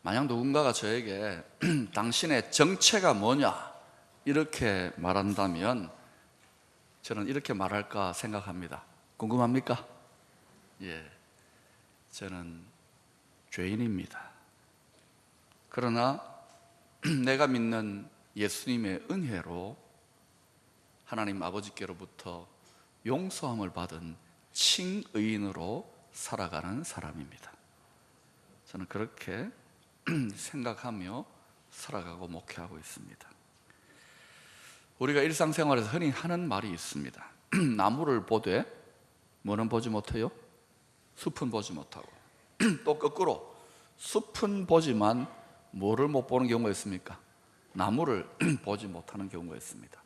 만약 누군가가 저에게 당신의 정체가 뭐냐 이렇게 말한다면 저는 이렇게 말할까 생각합니다. 궁금합니까? 예, 저는 죄인입니다. 그러나 내가 믿는 예수님의 은혜로 하나님 아버지께로부터 용서함을 받은 칭의인으로 살아가는 사람입니다. 저는 그렇게 생각하며 살아가고 목회하고 있습니다. 우리가 일상생활에서 흔히 하는 말이 있습니다. 나무를 보되 뭐는 보지 못해요? 숲은 보지 못하고. 또 거꾸로 숲은 보지만 뭐를 못 보는 경우가 있습니까? 나무를 보지 못하는 경우가 있습니다.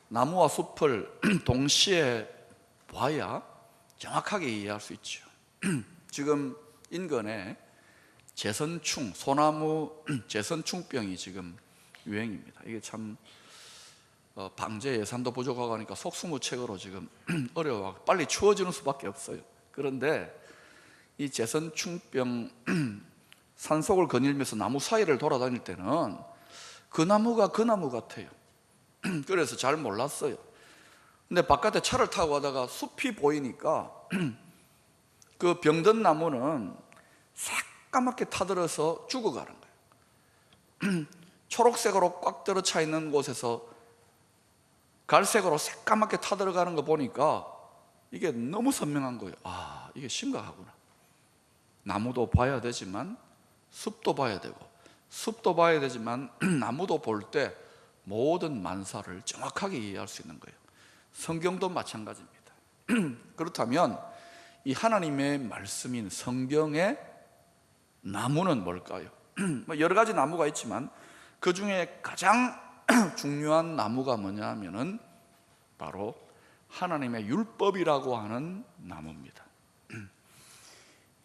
나무와 숲을 동시에 봐야 정확하게 이해할 수 있죠. 지금 인근에 제선충, 소나무 제선충병이 지금 유행입니다. 이게 참 방제 예산도 부족하고 하니까 속수무책으로 지금 어려워 빨리 추워지는 수밖에 없어요. 그런데 이 제선충병 산속을 거닐면서 나무 사이를 돌아다닐 때는 그 나무가 그 나무 같아요. 그래서 잘 몰랐어요. 근데 바깥에 차를 타고 가다가 숲이 보이니까 그 병든 나무는 새까맣게 타들어서 죽어가는 거예요. 초록색으로 꽉 들어차 있는 곳에서 갈색으로 새까맣게 타들어가는 거 보니까 이게 너무 선명한 거예요. 아, 이게 심각하구나. 나무도 봐야 되지만 숲도 봐야 되고, 숲도 봐야 되지만 나무도 볼 때 모든 만사를 정확하게 이해할 수 있는 거예요. 성경도 마찬가지입니다. 그렇다면 이 하나님의 말씀인 성경의 나무는 뭘까요? 여러 가지 나무가 있지만 그 중에 가장 중요한 나무가 뭐냐 하면은 바로 하나님의 율법이라고 하는 나무입니다.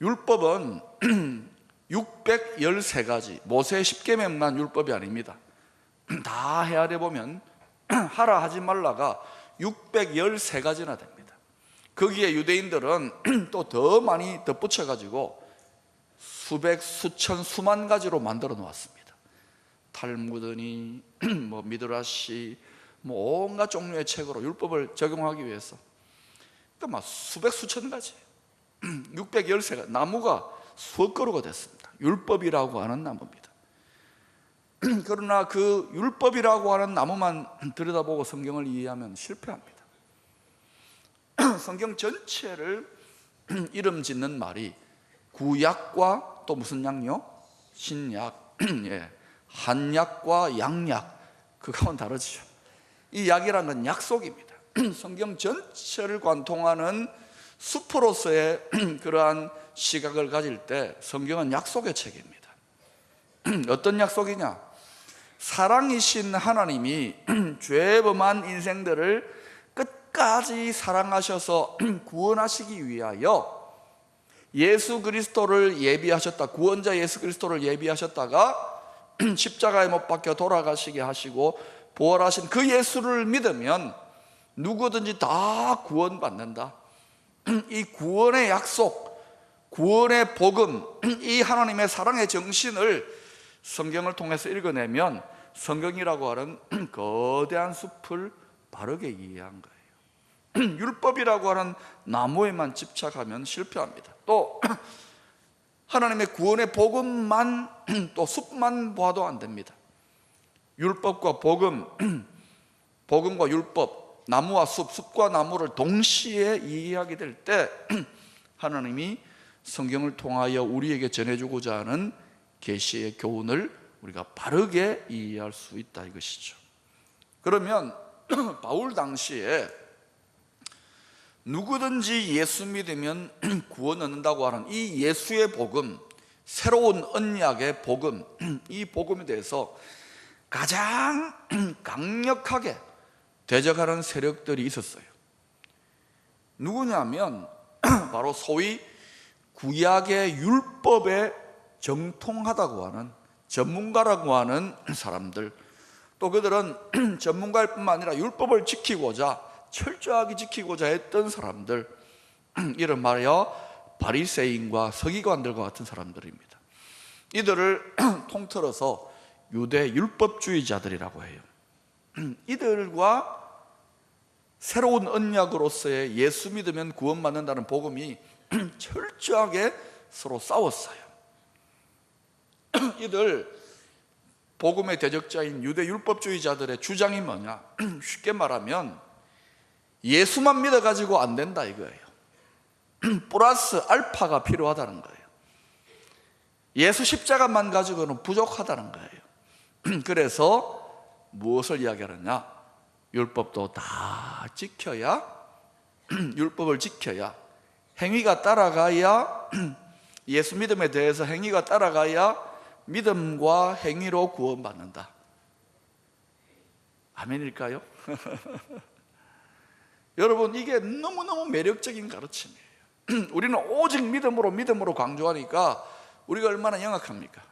율법은 613가지, 모세 10계명만 율법이 아닙니다. 다 헤아려 보면 하라 하지 말라가 613가지나 됩니다. 거기에 유대인들은 또 더 많이 덧붙여 가지고 수백, 수천, 수만 가지로 만들어 놓았습니다. 탈무드니 뭐 미드라시 뭐 온갖 종류의 책으로 율법을 적용하기 위해서 그러니까 막 수백, 수천 가지 613가지 나무가 수억 그루가 됐습니다. 율법이라고 하는 나무입니다. 그러나 그 율법이라고 하는 나무만 들여다보고 성경을 이해하면 실패합니다. 성경 전체를 이름 짓는 말이 구약과 또 무슨 약요? 신약, 예. 한약과 양약, 그거는 다르죠. 이 약이라는 건 약속입니다. 성경 전체를 관통하는 숲으로서의 그러한 시각을 가질 때 성경은 약속의 책입니다. 어떤 약속이냐? 사랑이신 하나님이 죄범한 인생들을 끝까지 사랑하셔서 구원하시기 위하여 예수 그리스도를 예비하셨다, 구원자 예수 그리스도를 예비하셨다가 십자가에 못 박혀 돌아가시게 하시고 부활하신 그 예수를 믿으면 누구든지 다 구원받는다. 이 구원의 약속, 구원의 복음, 이 하나님의 사랑의 정신을 성경을 통해서 읽어내면 성경이라고 하는 거대한 숲을 바르게 이해한 거예요. 율법이라고 하는 나무에만 집착하면 실패합니다. 또 하나님의 구원의 복음만 또 숲만 봐도 안 됩니다. 율법과 복음, 복음과 율법, 나무와 숲, 숲과 나무를 동시에 이해하게 될 때 하나님이 성경을 통하여 우리에게 전해주고자 하는 계시의 교훈을 우리가 바르게 이해할 수 있다 이것이죠. 그러면 바울 당시에 누구든지 예수 믿으면 구원 얻는다고 하는 이 예수의 복음, 새로운 언약의 복음, 이 복음에 대해서 가장 강력하게 대적하는 세력들이 있었어요. 누구냐면 바로 소위 구약의 율법에 정통하다고 하는 전문가라고 하는 사람들, 또 그들은 전문가일 뿐만 아니라 율법을 지키고자 철저하게 지키고자 했던 사람들, 이를 말하여 바리새인과 서기관들과 같은 사람들입니다. 이들을 통틀어서 유대 율법주의자들이라고 해요. 이들과 새로운 언약으로서의 예수 믿으면 구원받는다는 복음이 철저하게 서로 싸웠어요. 이들 복음의 대적자인 유대 율법주의자들의 주장이 뭐냐? 쉽게 말하면 예수만 믿어가지고 안 된다 이거예요. 플러스 알파가 필요하다는 거예요. 예수 십자가만 가지고는 부족하다는 거예요. 그래서 무엇을 이야기하느냐? 율법도 다 지켜야, 율법을 지켜야, 행위가 따라가야, 예수 믿음에 대해서 행위가 따라가야 믿음과 행위로 구원받는다. 아멘일까요? 여러분, 이게 너무너무 매력적인 가르침이에요. 우리는 오직 믿음으로 강조하니까 우리가 얼마나 영악합니까?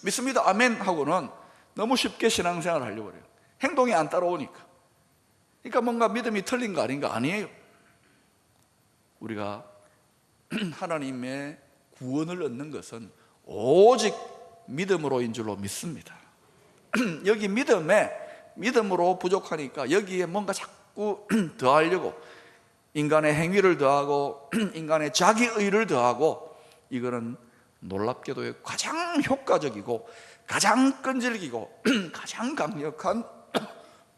믿습니다, 아멘 하고는 너무 쉽게 신앙생활을 하려고 해요. 행동이 안 따라오니까. 그러니까 뭔가 믿음이 틀린 거 아닌가? 아니에요. 우리가 하나님의 구원을 얻는 것은 오직 믿음으로인 줄로 믿습니다. 여기 믿음으로 부족하니까 여기에 뭔가 자꾸 더하려고 인간의 행위를 더하고 인간의 자기의를 더하고, 이거는 놀랍게도 가장 효과적이고 가장 끈질기고 가장 강력한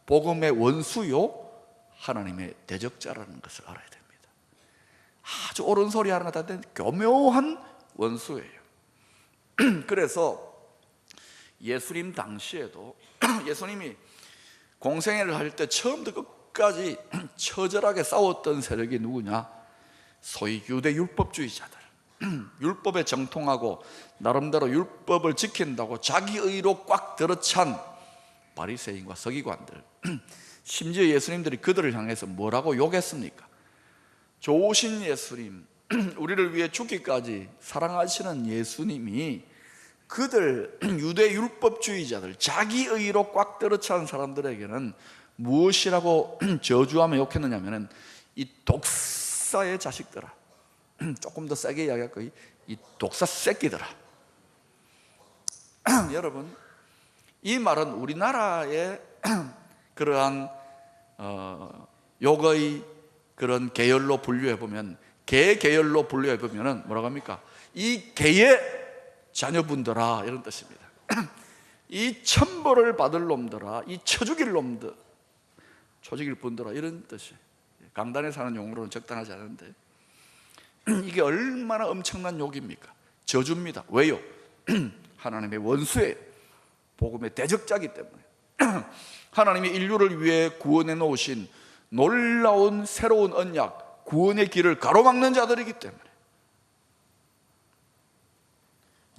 복음의 원수요 하나님의 대적자라는 것을 알아야 됩니다. 아주 옳은 소리 하는 것 같은데 교묘한 원수예요. 그래서 예수님 당시에도 예수님이 공생애를 할 때 처음부터 끝까지 처절하게 싸웠던 세력이 누구냐? 소위 유대 율법주의자들, 율법에 정통하고 나름대로 율법을 지킨다고 자기의로 꽉 들어찬 바리새인과 서기관들. 심지어 예수님들이 그들을 향해서 뭐라고 욕했습니까? 좋으신 예수님, 우리를 위해 죽기까지 사랑하시는 예수님이 그들 유대 율법주의자들, 자기의로 꽉 들어찬 사람들에게는 무엇이라고 저주하며 욕했느냐 하면, 이 독사의 자식들아, 조금 더 세게 이야기할 거예요. 이 독사 새끼들아. 여러분, 이 말은 우리나라의 그러한 욕의 그런 계열로 분류해 보면, 개 계열로 분류해 보면은 뭐라고 합니까? 이 개의 자녀분들아, 이런 뜻입니다. 이 천벌을 받을 놈들아, 이 쳐죽일 놈들, 쳐죽일 분들아, 이런 뜻이에요. 강단에 사는 용어로는 적당하지 않은데, 이게 얼마나 엄청난 욕입니까? 저주입니다. 왜요? 하나님의 원수예요. 복음의 대적자이기 때문에. 하나님이 인류를 위해 구원해 놓으신 놀라운 새로운 언약, 구원의 길을 가로막는 자들이기 때문에.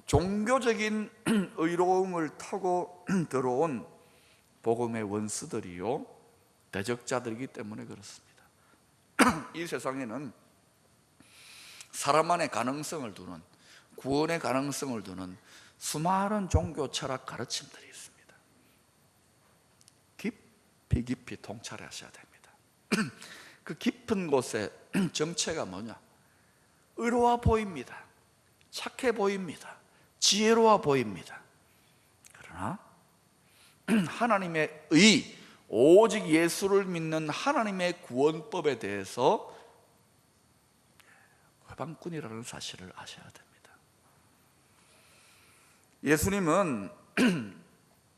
종교적인 의로움을 타고 들어온 복음의 원수들이요 대적자들이기 때문에 그렇습니다. 이 세상에는 사람 안의 가능성을 두는, 구원의 가능성을 두는 수많은 종교 철학 가르침들이 있습니다. 깊이 통찰하셔야 됩니다. 그 깊은 곳에 정체가 뭐냐? 의로워 보입니다. 착해 보입니다. 지혜로워 보입니다. 그러나 하나님의 의, 오직 예수를 믿는 하나님의 구원법에 대해서 회방꾼이라는 사실을 아셔야 됩니다. 예수님은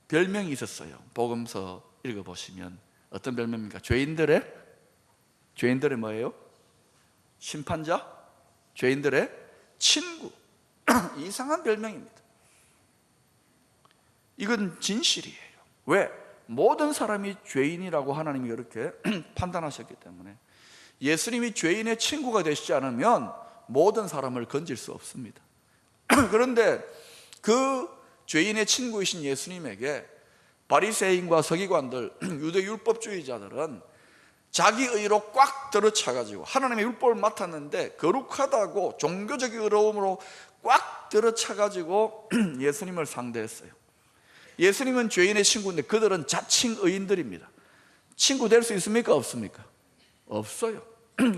별명이 있었어요. 복음서 읽어보시면 어떤 별명입니까? 죄인들의 뭐예요? 심판자? 죄인들의 친구. 이상한 별명입니다. 이건 진실이에요. 왜? 모든 사람이 죄인이라고 하나님이 그렇게 판단하셨기 때문에 예수님이 죄인의 친구가 되시지 않으면 모든 사람을 건질 수 없습니다. 그런데 그 죄인의 친구이신 예수님에게 바리새인과 서기관들, 유대 율법주의자들은 자기 의로 꽉 들어차가지고 하나님의 율법을 맡았는데 거룩하다고 종교적인 의로움으로 꽉 들어차가지고 예수님을 상대했어요. 예수님은 죄인의 친구인데 그들은 자칭 의인들입니다. 친구 될 수 있습니까? 없습니까? 없어요.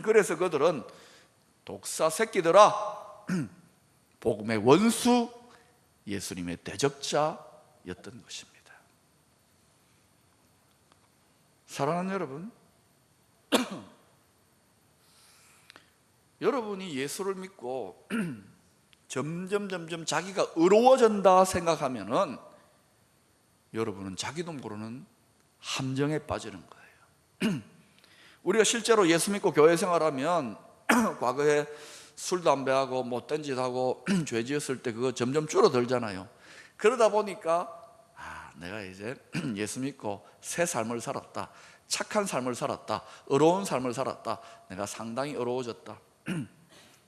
그래서 그들은 독사 새끼들아, 복음의 원수 예수님의 대적자였던 것입니다. 사랑하는 여러분, 여러분이 예수를 믿고 점점 자기가 의로워진다 생각하면은 여러분은 자기도 모르는 함정에 빠지는 거예요. 우리가 실제로 예수 믿고 교회 생활하면 과거에 술, 담배하고 못된 짓하고 죄 지었을 때 그거 점점 줄어들잖아요. 그러다 보니까 내가 이제 예수 믿고 새 삶을 살았다, 착한 삶을 살았다, 의로운 삶을 살았다, 내가 상당히 의로워졌다.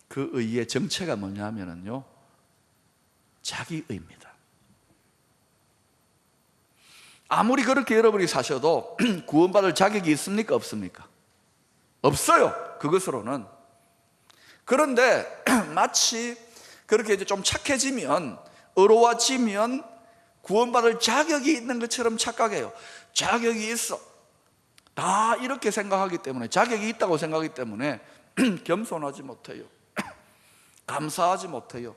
그 의의 정체가 뭐냐면요, 자기의입니다. 아무리 그렇게 여러분이 사셔도 구원받을 자격이 있습니까? 없습니까? 없어요, 그것으로는. 그런데 마치 그렇게 이제 좀 착해지면, 의로워지면 구원받을 자격이 있는 것처럼 착각해요. 자격이 있어, 다 이렇게 생각하기 때문에, 자격이 있다고 생각하기 때문에 겸손하지 못해요. 감사하지 못해요.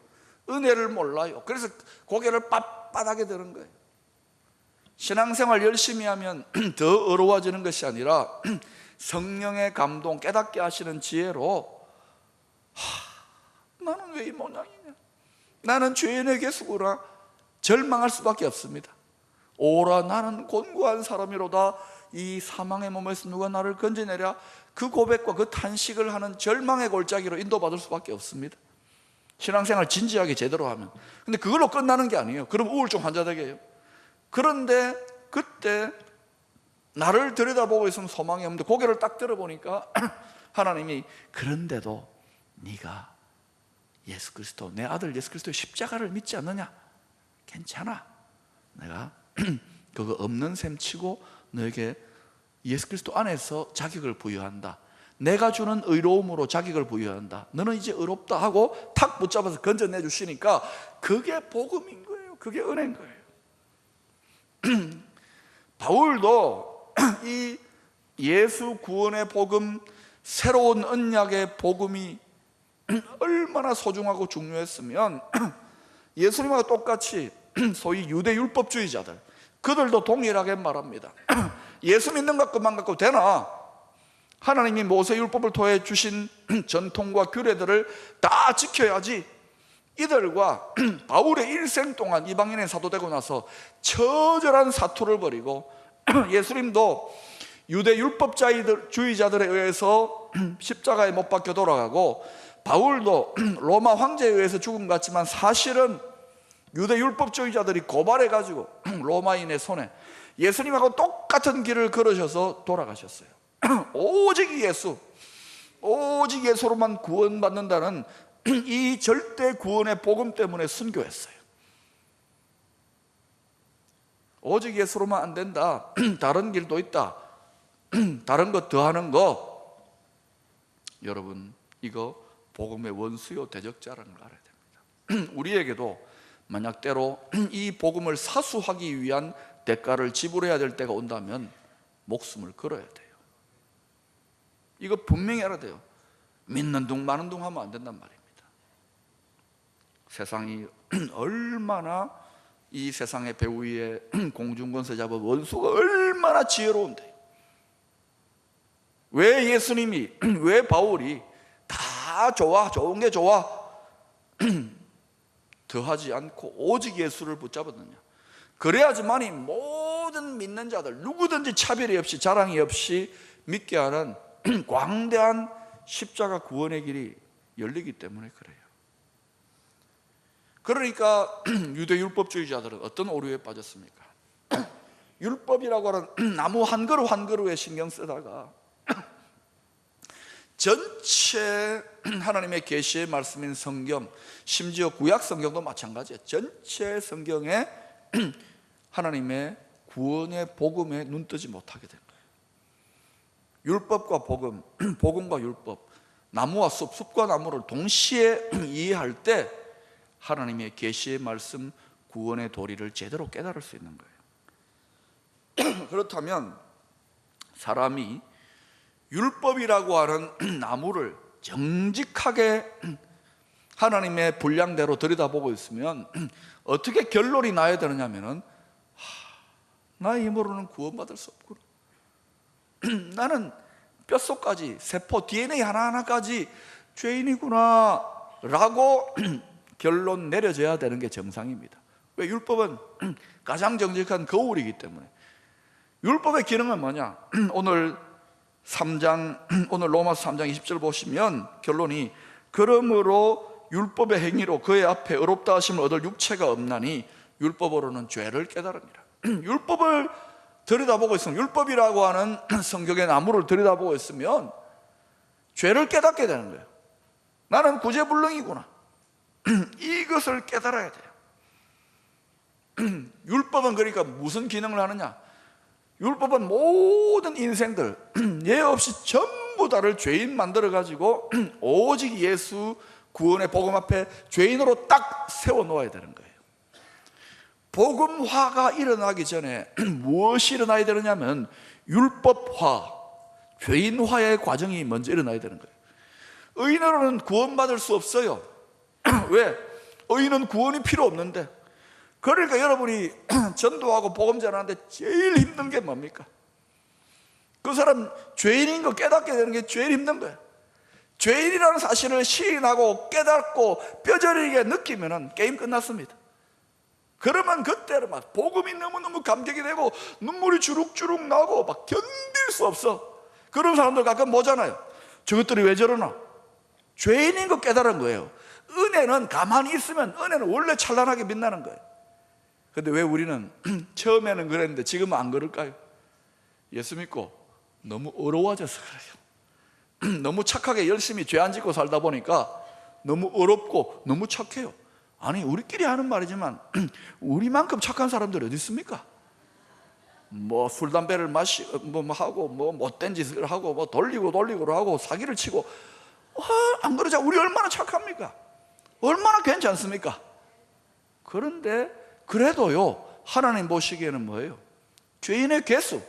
은혜를 몰라요. 그래서 고개를 빳빳하게 드는 거예요. 신앙생활 열심히 하면 더 의로워지는 것이 아니라 성령의 감동, 깨닫게 하시는 지혜로 나는 왜 이 모양이냐, 나는 죄인의 개수구나, 절망할 수밖에 없습니다. 오라, 나는 곤고한 사람이로다, 이 사망의 몸에서 누가 나를 건져내랴. 그 고백과 그 탄식을 하는 절망의 골짜기로 인도받을 수밖에 없습니다, 신앙생활 진지하게 제대로 하면. 근데 그걸로 끝나는 게 아니에요. 그럼 우울증 환자 되게 해요. 그런데 그때 나를 들여다보고 있으면 소망이 없는데 고개를 딱 들어보니까 하나님이, 그런데도 네가 예수 그리스도, 내 아들 예수 그리스도의 십자가를 믿지 않느냐? 괜찮아, 내가 그거 없는 셈 치고 너에게 예수 그리스도 안에서 자격을 부여한다. 내가 주는 의로움으로 자격을 부여한다. 너는 이제 의롭다 하고 탁 붙잡아서 건져내 주시니까 그게 복음인 거예요. 그게 은혜인 거예요. 바울도 이 예수 구원의 복음, 새로운 언약의 복음이 얼마나 소중하고 중요했으면 예수님과 똑같이 소위 유대 율법주의자들, 그들도 동일하게 말합니다. 예수 믿는 것만 갖고 되나? 하나님이 모세 율법을 통해 주신 전통과 규례들을 다 지켜야지. 이들과 바울의 일생 동안 이방인의 사도 되고 나서 처절한 사투를 벌이고, 예수님도 유대 율법주의자들에 의해서 십자가에 못 박혀 돌아가고, 바울도 로마 황제에 의해서 죽음 같지만 사실은 유대 율법주의자들이 고발해가지고 로마인의 손에 예수님하고 똑같은 길을 걸으셔서 돌아가셨어요. 오직 예수, 오직 예수로만 구원받는다는 이 절대 구원의 복음 때문에 순교했어요. 오직 예수로만 안 된다, 다른 길도 있다, 다른 것 더하는 거, 여러분 이거 복음의 원수요 대적자라는 걸 알아야 됩니다. 우리에게도 만약 때로 이 복음을 사수하기 위한 대가를 지불해야 될 때가 온다면 목숨을 걸어야 돼요. 이거 분명히 알아야 돼요. 믿는 둥 마는 둥 하면 안 된단 말입니다. 세상이 얼마나, 이 세상의 배후 위에 공중권세 잡은 원수가 얼마나 지혜로운데, 왜 예수님이, 왜 바울이 다 좋아, 좋은 게 좋아 더하지 않고 오직 예수를 붙잡았느냐? 그래야지만이 모든 믿는 자들 누구든지 차별이 없이 자랑이 없이 믿게 하는 광대한 십자가 구원의 길이 열리기 때문에 그래요. 그러니까 유대 율법주의자들은 어떤 오류에 빠졌습니까? 율법이라고 하는 나무 한 그루 한 그루에 신경 쓰다가 전체 하나님의 계시의 말씀인 성경, 심지어 구약 성경도 마찬가지예요. 전체 성경에 하나님의 구원의 복음에 눈뜨지 못하게 된 거예요. 율법과 복음, 복음과 율법, 나무와 숲, 숲과 나무를 동시에 이해할 때 하나님의 계시의 말씀, 구원의 도리를 제대로 깨달을 수 있는 거예요. 그렇다면 사람이 율법이라고 하는 나무를 정직하게 하나님의 분량대로 들여다보고 있으면 어떻게 결론이 나야 되느냐면은, 나의 힘으로는 구원받을 수 없구나. 나는 뼛속까지, 세포 DNA 하나하나까지 죄인이구나 라고 결론 내려져야 되는 게 정상입니다. 왜? 율법은 가장 정직한 거울이기 때문에. 율법의 기능은 뭐냐? 오늘 로마서 3장 20절 보시면 결론이, 그러므로 율법의 행위로 그의 앞에 의롭다 하심을 얻을 육체가 없나니 율법으로는 죄를 깨달으니라. 율법을 들여다보고 있으면, 율법이라고 하는 성경의 나무를 들여다보고 있으면 죄를 깨닫게 되는 거예요. 나는 구제불능이구나. 이것을 깨달아야 돼요. 율법은 그러니까 무슨 기능을 하느냐? 율법은 모든 인생들 예 없이 전부 다를 죄인 만들어가지고 오직 예수 구원의 복음 앞에 죄인으로 딱 세워놓아야 되는 거예요. 복음화가 일어나기 전에 무엇이 일어나야 되느냐면 율법화, 죄인화의 과정이 먼저 일어나야 되는 거예요. 의인으로는 구원받을 수 없어요. 왜? 의인은 구원이 필요 없는데. 그러니까 여러분이 전도하고 복음 전하는데 제일 힘든 게 뭡니까? 그 사람 죄인인 거 깨닫게 되는 게 제일 힘든 거예요. 죄인이라는 사실을 시인하고 깨닫고 뼈저리게 느끼면 게임 끝났습니다. 그러면 그때는 막 복음이 너무너무 감격이 되고 눈물이 주룩주룩 나고 막 견딜 수 없어. 그런 사람들 가끔 뭐잖아요. 저것들이 왜 저러나? 죄인인 거 깨달은 거예요. 은혜는 가만히 있으면 은혜는 원래 찬란하게 빛나는 거예요. 근데 왜 우리는 처음에는 그랬는데 지금은 안 그럴까요? 예수 믿고 너무 어려워져서 그래요. 너무 착하게 열심히 죄 안 짓고 살다 보니까 너무 어렵고 너무 착해요. 아니, 우리끼리 하는 말이지만 우리만큼 착한 사람들 어디 있습니까? 뭐 술 담배를 하고 뭐 못된 짓을 하고 뭐 돌리고 하고 사기를 치고, 안 그러자 우리 얼마나 착합니까? 얼마나 괜찮습니까? 그런데 그래도요, 하나님 보시기에는 뭐예요? 죄인의 개수.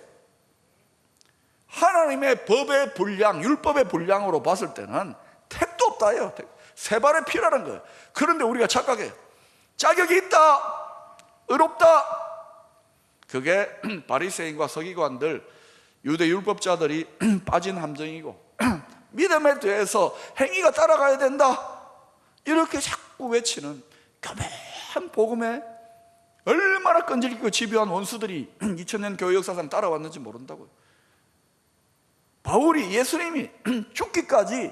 하나님의 법의 분량, 율법의 분량으로 봤을 때는 택도 없다예요. 세 발의 피라는 거예요. 그런데 우리가 착각해요. 자격이 있다, 의롭다. 그게 바리새인과 서기관들, 유대 율법자들이 빠진 함정이고, 믿음에 대해서 행위가 따라가야 된다, 이렇게 자꾸 외치는 까만 복음에 얼마나 끈질기고 집요한 원수들이 2000년 교회 역사상 따라왔는지 모른다고요. 바울이, 예수님이 죽기까지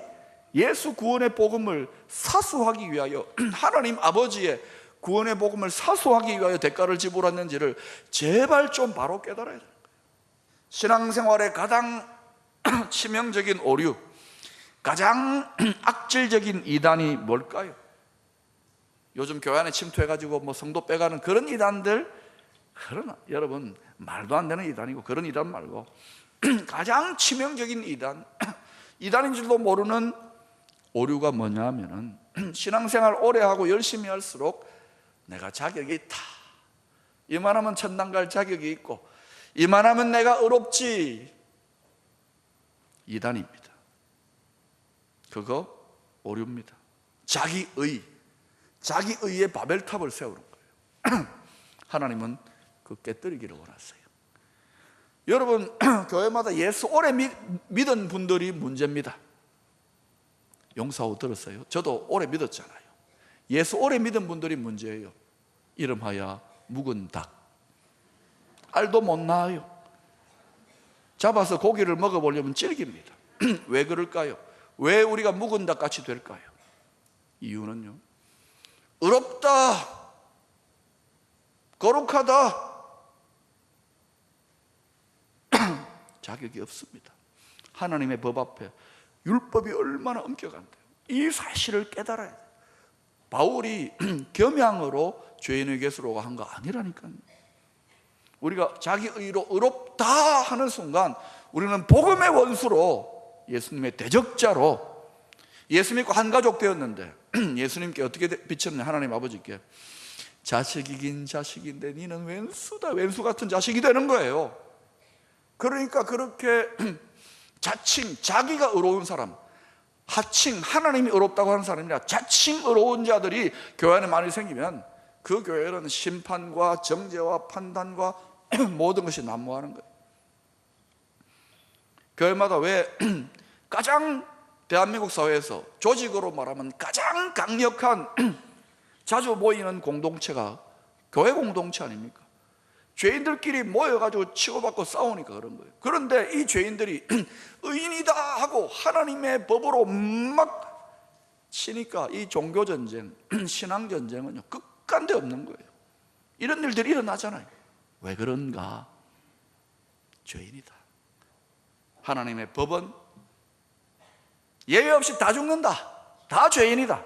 예수 구원의 복음을 사수하기 위하여, 하나님 아버지의 구원의 복음을 사수하기 위하여 대가를 지불했는지를 제발 좀 바로 깨달아야 돼요. 신앙생활의 가장 치명적인 오류, 가장 악질적인 이단이 뭘까요? 요즘 교회 안에 침투해가지고 뭐 성도 빼가는 그런 이단들, 그러나 여러분, 말도 안 되는 이단이고 그런 이단 말고 가장 치명적인 이단인 줄도 모르는 오류가 뭐냐 하면은, 신앙생활 오래 하고 열심히 할수록 내가 자격이 있다, 이만하면 천당 갈 자격이 있고 이만하면 내가 의롭지, 이단입니다. 그거 오류입니다. 자기의의 바벨탑을 세우는 거예요. 하나님은 그 깨뜨리기를 원하세요. 여러분, 교회마다 예수 오래 믿은 분들이 문제입니다. 용서하고 들었어요? 저도 오래 믿었잖아요. 예수 오래 믿은 분들이 문제예요. 이름하여 묵은 닭, 알도 못 낳아요. 잡아서 고기를 먹어보려면 질깁니다. 왜 그럴까요? 왜 우리가 묵은 닭 같이 될까요? 이유는요, 의롭다, 거룩하다, 자격이 없습니다. 하나님의 법 앞에 율법이 얼마나 엄격한데요. 이 사실을 깨달아야 돼요. 바울이 겸양으로 죄인의 개수로 한 거 아니라니까요. 우리가 자기 의로 의롭다 하는 순간 우리는 복음의 원수로, 예수님의 대적자로, 예수 믿고 한 가족 되었는데 예수님께 어떻게 비쳤냐? 하나님 아버지께 자식이긴 자식인데 니는 왼수다, 왼수 같은 자식이 되는 거예요. 그러니까 그렇게 자칭 자기가 의로운 사람, 하층, 하나님이 어렵다고 하는 사람이 아니라 자칭 어려운 자들이 교회 안에 많이 생기면 그 교회는 심판과 정죄와 판단과 모든 것이 난무하는 거예요. 교회마다 왜 가장 대한민국 사회에서 조직으로 말하면 가장 강력한 자주 모이는 공동체가 교회 공동체 아닙니까? 죄인들끼리 모여가지고 치고받고 싸우니까 그런 거예요. 그런데 이 죄인들이 의인이다 하고 하나님의 법으로 막 치니까 이 종교전쟁, 신앙전쟁은요 끝간데 없는 거예요. 이런 일들이 일어나잖아요. 왜 그런가? 죄인이다. 하나님의 법은 예외 없이 다 죽는다, 다 죄인이다.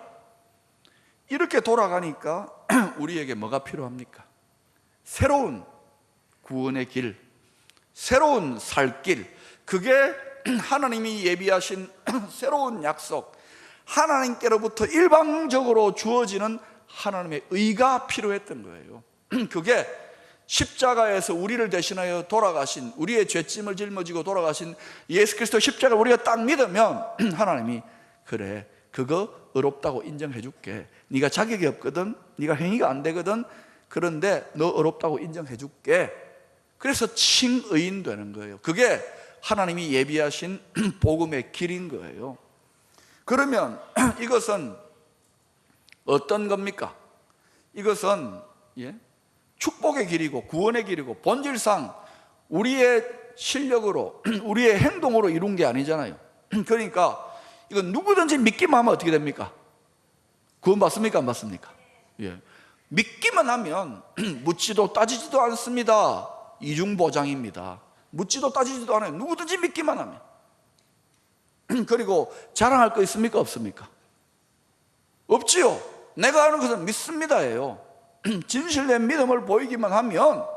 이렇게 돌아가니까 우리에게 뭐가 필요합니까? 새로운 구원의 길, 새로운 살 길, 그게 하나님이 예비하신 새로운 약속, 하나님께로부터 일방적으로 주어지는 하나님의 의가 필요했던 거예요. 그게 십자가에서 우리를 대신하여 돌아가신, 우리의 죄짐을 짊어지고 돌아가신 예수 그리스도 십자가를 우리가 딱 믿으면 하나님이 그래, 그거 어렵다고 인정해 줄게. 네가 자격이 없거든, 네가 행위가 안 되거든, 그런데 너 어렵다고 인정해 줄게. 그래서 칭의인 되는 거예요. 그게 하나님이 예비하신 복음의 길인 거예요. 그러면 이것은 어떤 겁니까? 이것은 축복의 길이고 구원의 길이고 본질상 우리의 실력으로 우리의 행동으로 이룬 게 아니잖아요. 그러니까 이건 누구든지 믿기만 하면 어떻게 됩니까? 구원 받습니까? 안 받습니까? 믿기만 하면 묻지도 따지지도 않습니다. 이중보장입니다. 묻지도 따지지도 않아요. 누구든지 믿기만 하면. 그리고 자랑할 거 있습니까? 없습니까? 없지요. 내가 하는 것은 믿습니다예요. 진실된 믿음을 보이기만 하면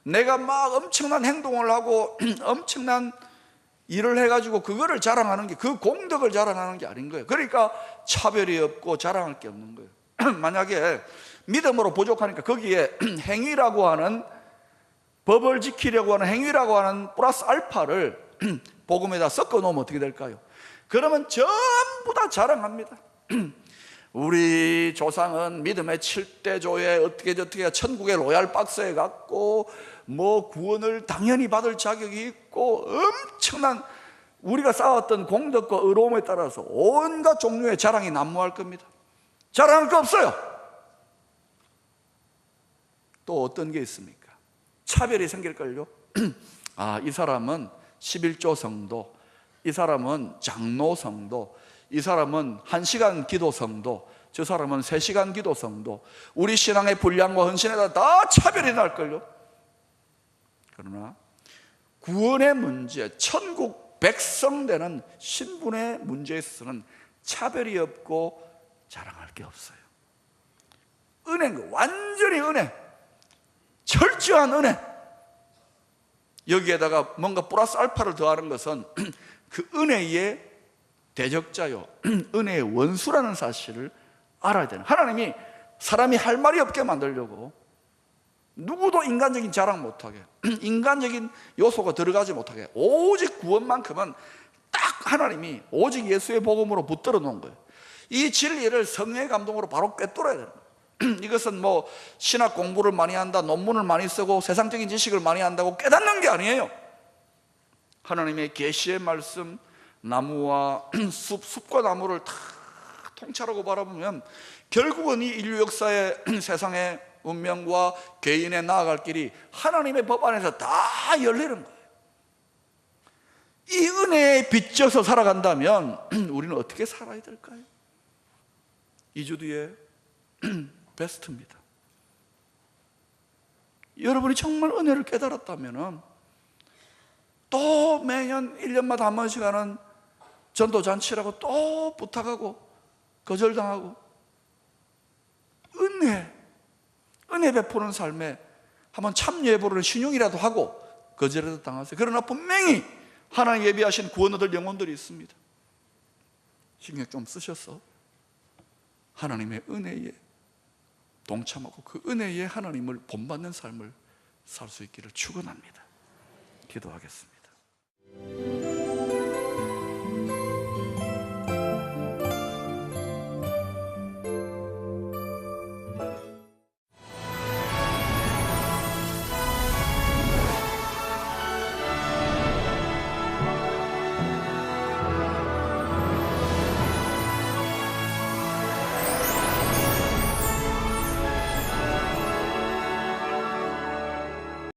내가 막 엄청난 행동을 하고 엄청난 일을 해가지고 그거를 자랑하는 게, 그 공덕을 자랑하는 게 아닌 거예요. 그러니까 차별이 없고 자랑할 게 없는 거예요. 만약에 믿음으로 부족하니까 거기에 행위라고 하는, 법을 지키려고 하는 행위라고 하는 플러스 알파를 복음에다 섞어 놓으면 어떻게 될까요? 그러면 전부 다 자랑합니다. 우리 조상은 믿음의 7대조에 어떻게 천국의 로얄 박스에 갔고 뭐 구원을 당연히 받을 자격이 있고 엄청난 우리가 쌓았던 공덕과 의로움에 따라서 온갖 종류의 자랑이 난무할 겁니다. 자랑할 거 없어요. 또 어떤 게 있습니까? 차별이 생길걸요. 이 사람은 11조 성도, 이 사람은 장로 성도, 이 사람은 1시간 기도 성도, 저 사람은 3시간 기도 성도. 우리 신앙의 분량과 헌신에 따라 다 차별이 날걸요. 그러나 구원의 문제, 천국 백성 되는 신분의 문제에 있어서는 차별이 없고 자랑할 게 없어요. 은혜인 거, 완전히 은혜, 철저한 은혜. 여기에다가 뭔가 플러스 알파를 더하는 것은 그 은혜의 대적자요, 은혜의 원수라는 사실을 알아야 되는. 하나님이 사람이 할 말이 없게 만들려고 누구도 인간적인 자랑 못하게, 인간적인 요소가 들어가지 못하게 오직 구원만큼은 딱 하나님이 오직 예수의 복음으로 붙들어 놓은 거예요. 이 진리를 성령의 감동으로 바로 꿰뚫어야 되는 거예요. 이것은 뭐 신학 공부를 많이 한다, 논문을 많이 쓰고 세상적인 지식을 많이 한다고 깨닫는 게 아니에요. 하나님의 계시의 말씀, 나무와 숲과 나무를 다 통찰하고 바라보면 결국은 이 인류 역사의 세상의 운명과 개인의 나아갈 길이 하나님의 법 안에서 다 열리는 거예요. 이 은혜에 빚져서 살아간다면 우리는 어떻게 살아야 될까요? 2주 뒤에 베스트입니다. 여러분이 정말 은혜를 깨달았다면 또 매년 1년마다 한 번씩 하는 전도잔치라고 또 부탁하고 거절당하고, 은혜 베푸는 삶에 한번 참여해보려는 신용이라도 하고 거절해도 당하세요. 그러나 분명히 하나님 예비하신 구원 얻을 영혼들이 있습니다. 신경 좀 쓰셔서 하나님의 은혜에 동참하고 그 은혜에 하나님을 본받는 삶을 살 수 있기를 축원합니다. 기도하겠습니다.